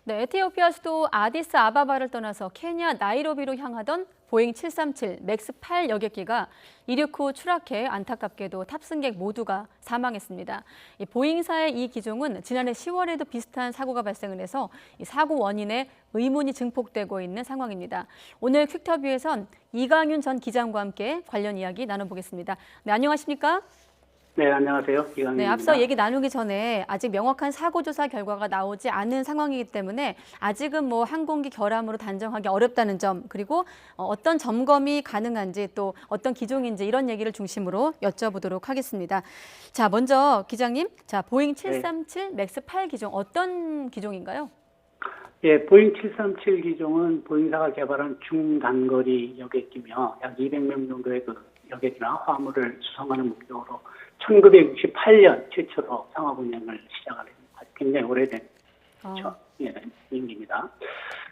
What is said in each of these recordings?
네, 에티오피아 수도 아디스 아바바를 떠나서 케냐 나이로비로 향하던 보잉 737 맥스 8 여객기가 이륙 후 추락해 안타깝게도 탑승객 모두가 사망했습니다. 보잉사의 이 기종은 지난해 10월에도 비슷한 사고가 발생을 해서 이 사고 원인에 의문이 증폭되고 있는 상황입니다. 오늘 퀵터뷰에선 이강윤 전 기장과 함께 관련 이야기 나눠보겠습니다. 네, 안녕하십니까? 네, 안녕하세요. 이강민입니다. 네, 앞서 얘기 나누기 전에 아직 명확한 사고 조사 결과가 나오지 않은 상황이기 때문에 아직은 뭐 항공기 결함으로 단정하기 어렵다는 점, 그리고 어떤 점검이 가능한지 또 어떤 기종인지 이런 얘기를 중심으로 여쭤보도록 하겠습니다. 자, 먼저 기장님, 자, 보잉 737 맥스 8 기종 어떤 기종인가요? 예, 보잉 737 기종은 보잉사가 개발한 중단거리 여객기며 약 200명 정도의 그 여객이나 화물을 수송하는 목적으로 1968년 최초로 상업 운행을 시작하는 굉장히 오래된 비행기입니다.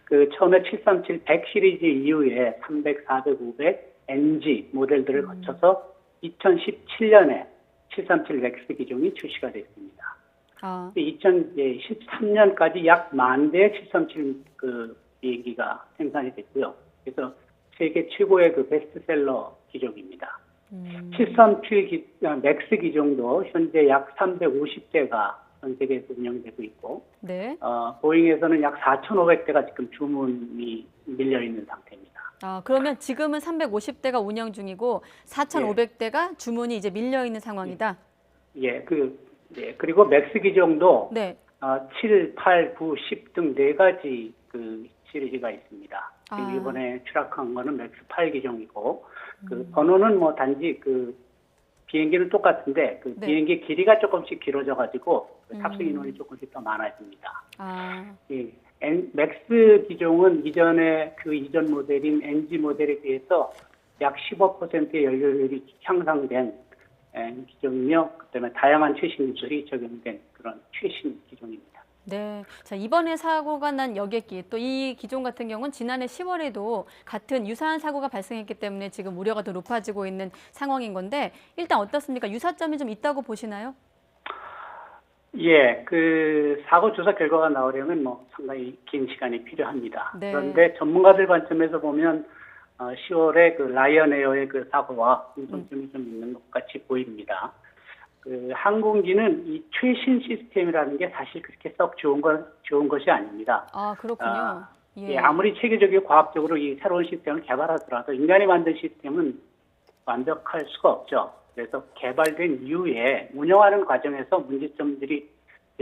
그 처음에 737 100 시리즈 이후에 300, 400, 500 NG 모델들을 거쳐서 2017년에 737 맥스 기종이 출시가 됐습니다. 2013년까지 약 10,000대의 737 그 비행기가 생산이 됐고요. 그래서 세계 최고의 그 베스트셀러 기종입니다. 737 맥스 기종도 현재 약 350대가 전 세계에서 운영되고 있고, 네. 보잉에서는 약 4,500대가 지금 주문이 밀려 있는 상태입니다. 그러면 지금은 350대가 운영 중이고 4,500대가 주문이 이제 밀려 있는 상황이다. 그리고 맥스 기종도 네. 7, 8, 9, 10 등 4가지 그 시리즈가 있습니다. 그리고 이번에 추락한 거는 맥스 8 기종이고, 그 번호는 뭐 단지 그 비행기는 똑같은데 그 네. 비행기 길이가 조금씩 길어져가지고 탑승 인원이 조금씩 더 많아집니다. 맥스 기종은 이전에 그 이전 모델인 NG 모델에 비해서 약 15%의 연료율이 향상된 기종이며, 그다음에 다양한 최신 기술이 적용된 그런 최신 기종입니다. 네, 자 이번에 사고가 난 여객기 또 이 기종 같은 경우는 지난해 10월에도 같은 유사한 사고가 발생했기 때문에 지금 우려가 더 높아지고 있는 상황인 건데 일단 어떻습니까? 유사점이 좀 있다고 보시나요? 예, 그 사고 조사 결과가 나오려면 뭐 상당히 긴 시간이 필요합니다. 네. 그런데 전문가들 관점에서 보면 10월에 그 라이언에어의 그 사고와 공통점이 좀 있는 것 같이 보입니다. 그 항공기는 이 최신 시스템이라는 게 사실 그렇게 썩 좋은 것이 아닙니다. 그렇군요. 예, 아무리 체계적이고 과학적으로 이 새로운 시스템을 개발하더라도 인간이 만든 시스템은 완벽할 수가 없죠. 그래서 개발된 이후에 운영하는 과정에서 문제점들이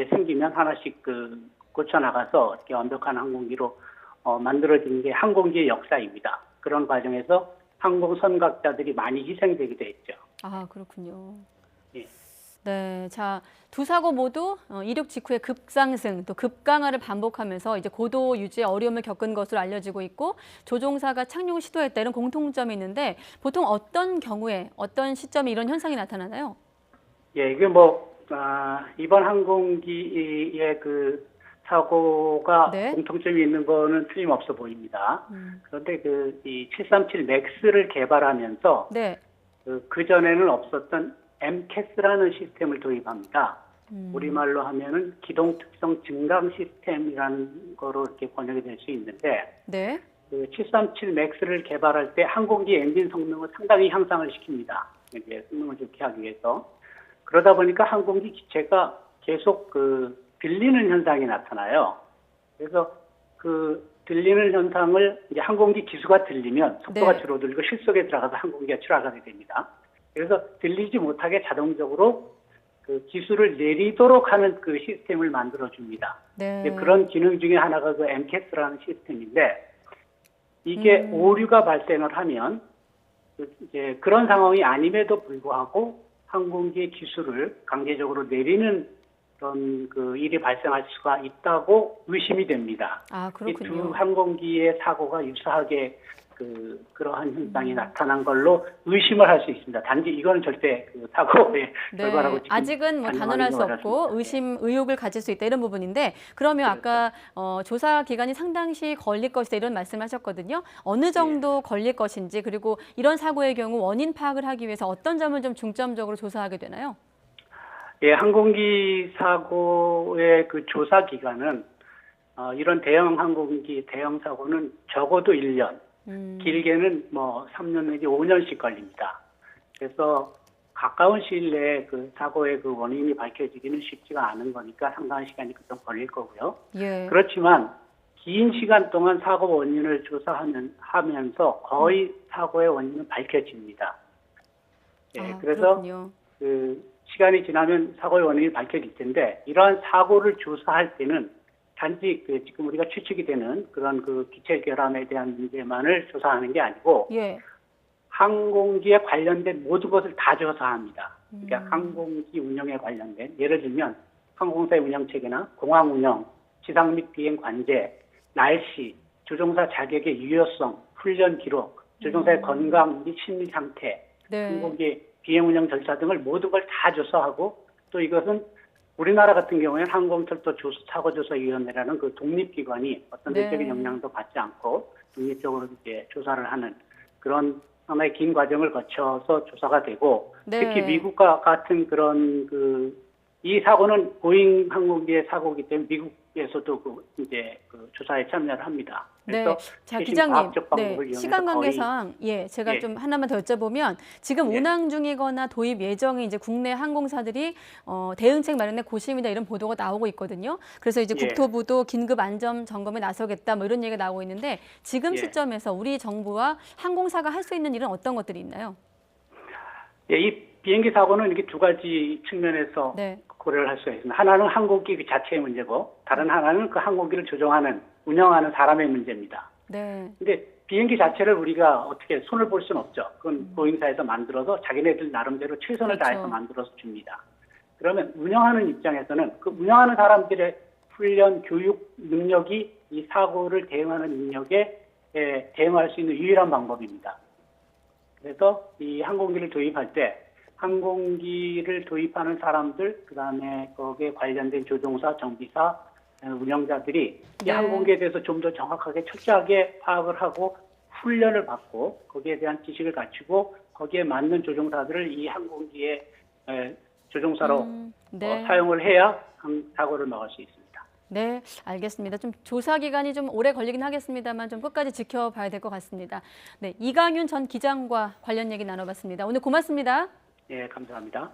생기면 하나씩 그 고쳐 나가서 이렇게 완벽한 항공기로 만들어지는 게 항공기의 역사입니다. 그런 과정에서 항공 선각자들이 많이 희생되기도 했죠. 그렇군요. 예. 네, 자, 두 사고 모두 이륙 직후에 급상승, 또 급강하를 반복하면서 이제 고도 유지에 어려움을 겪은 것으로 알려지고 있고 조종사가 착륙을 시도했다 이런 공통점이 있는데 보통 어떤 경우에 어떤 시점에 이런 현상이 나타나나요? 예, 이게 뭐 이번 항공기의 그 사고가 네. 공통점이 있는 거는 틀림없어 보입니다. 그런데 이 737 맥스를 개발하면서 네. 그 전에는 없었던 MCAS라는 시스템을 도입합니다. 우리말로 하면은 기동 특성 증강 시스템이라는 거로 이렇게 번역이 될 수 있는데, 네. 그 737 맥스를 개발할 때 항공기 엔진 성능을 상당히 향상을 시킵니다. 이제 성능을 좋게 하기 위해서. 그러다 보니까 항공기 기체가 계속 들리는 현상이 나타나요. 그래서 그 들리는 현상을 이제 항공기 기수가 들리면 속도가 네. 줄어들고 실속에 들어가서 항공기가 추락하게 됩니다. 그래서 들리지 못하게 자동적으로 그 기수를 내리도록 하는 그 시스템을 만들어 줍니다. 네. 그런 기능 중에 하나가 그 MCAS라는 시스템인데 이게 오류가 발생을 하면 이제 그런 상황이 아님에도 불구하고 항공기의 기수를 강제적으로 내리는 그런 그 일이 발생할 수가 있다고 의심이 됩니다. 그렇군요. 이 두 항공기의 사고가 유사하게 그러한 현상이 나타난 걸로 의심을 할 수 있습니다. 단지 이거는 절대 그 사고의 결과라고 네, 아직은 뭐 단언할 수 없고 의혹을 가질 수 있다 이런 부분인데 그러면 그렇죠. 아까 조사 기간이 상당시 걸릴 것이다 이런 말씀하셨거든요. 어느 정도 걸릴 것인지 그리고 이런 사고의 경우 원인 파악을 하기 위해서 어떤 점을 좀 중점적으로 조사하게 되나요? 예, 항공기 사고의 그 조사 기간은 이런 대형 항공기 대형 사고는 적어도 1년, 길게는 뭐 3년 내지 5년씩 걸립니다. 그래서 가까운 시일 내에 그 사고의 그 원인이 밝혀지기는 쉽지가 않은 거니까 상당한 시간이 좀 걸릴 거고요. 예. 그렇지만 긴 시간 동안 사고 원인을 조사하면서 거의 사고의 원인은 밝혀집니다. 예, 그래서 그렇군요. 그 시간이 지나면 사고의 원인이 밝혀질 텐데 이러한 사고를 조사할 때는 단지 그 지금 우리가 추측이 되는 그런 그 기체 결함에 대한 문제만을 조사하는 게 아니고 예. 항공기에 관련된 모든 것을 다 조사합니다. 그러니까 항공기 운영에 관련된 예를 들면 항공사의 운영 체계나 공항 운영, 지상 및 비행 관제, 날씨, 조종사 자격의 유효성, 훈련 기록, 조종사의 건강 및 심리 상태, 네. 항공기 비행 운영 절차 등을 모든 걸 다 조사하고 또 이것은 우리나라 같은 경우에는 항공철도 사고조사위원회라는 그 독립기관이 어떤 네. 내적인 영향도 받지 않고 독립적으로 이제 조사를 하는 그런 상당히 긴 과정을 거쳐서 조사가 되고 네. 특히 미국과 같은 그런 이 사고는 보잉 항공기의 사고이기 때문에 미국에서도 이제 조사에 참여를 합니다. 네, 그래서 자 최신 기장님, 과학적 방법을 이용해서 시간 관계상 제가 예. 좀 하나만 더 여쭤보면 지금 예. 운항 중이거나 도입 예정인 이제 국내 항공사들이 대응책 마련에 고심이다 이런 보도가 나오고 있거든요. 그래서 이제 예. 국토부도 긴급 안전 점검에 나서겠다 뭐 이런 얘기가 나오고 있는데 지금 예. 시점에서 우리 정부와 항공사가 할 수 있는 일은 어떤 것들이 있나요? 예, 이 비행기 사고는 이렇게 두 가지 측면에서 네. 고려를 할 수가 있습니다. 하나는 항공기 그 자체의 문제고 다른 하나는 그 항공기를 조종하는 운영하는 사람의 문제입니다. 네. 근데 비행기 자체를 우리가 어떻게 손을 볼 수는 없죠. 그건 보잉사에서 만들어서 자기네들 나름대로 최선을 그렇죠. 다해서 만들어서 줍니다. 그러면 운영하는 입장에서는 그 운영하는 사람들의 훈련, 교육 능력이 이 사고를 대응하는 능력에 대응할 수 있는 유일한 방법입니다. 그래서 이 항공기를 도입할 때 항공기를 도입하는 사람들, 그다음에 거기에 관련된 조종사, 정비사, 운영자들이 이 네. 항공기에 대해서 좀 더 정확하게 철저하게 파악을 하고 훈련을 받고 거기에 대한 지식을 갖추고 거기에 맞는 조종사들을 이 항공기에 조종사로 네. 사용을 해야 사고를 막을 수 있습니다. 네, 알겠습니다. 좀 조사 기간이 좀 오래 걸리긴 하겠습니다만 좀 끝까지 지켜봐야 될 것 같습니다. 네, 이강윤 전 기장과 관련 얘기 나눠봤습니다. 오늘 고맙습니다. 예, 감사합니다.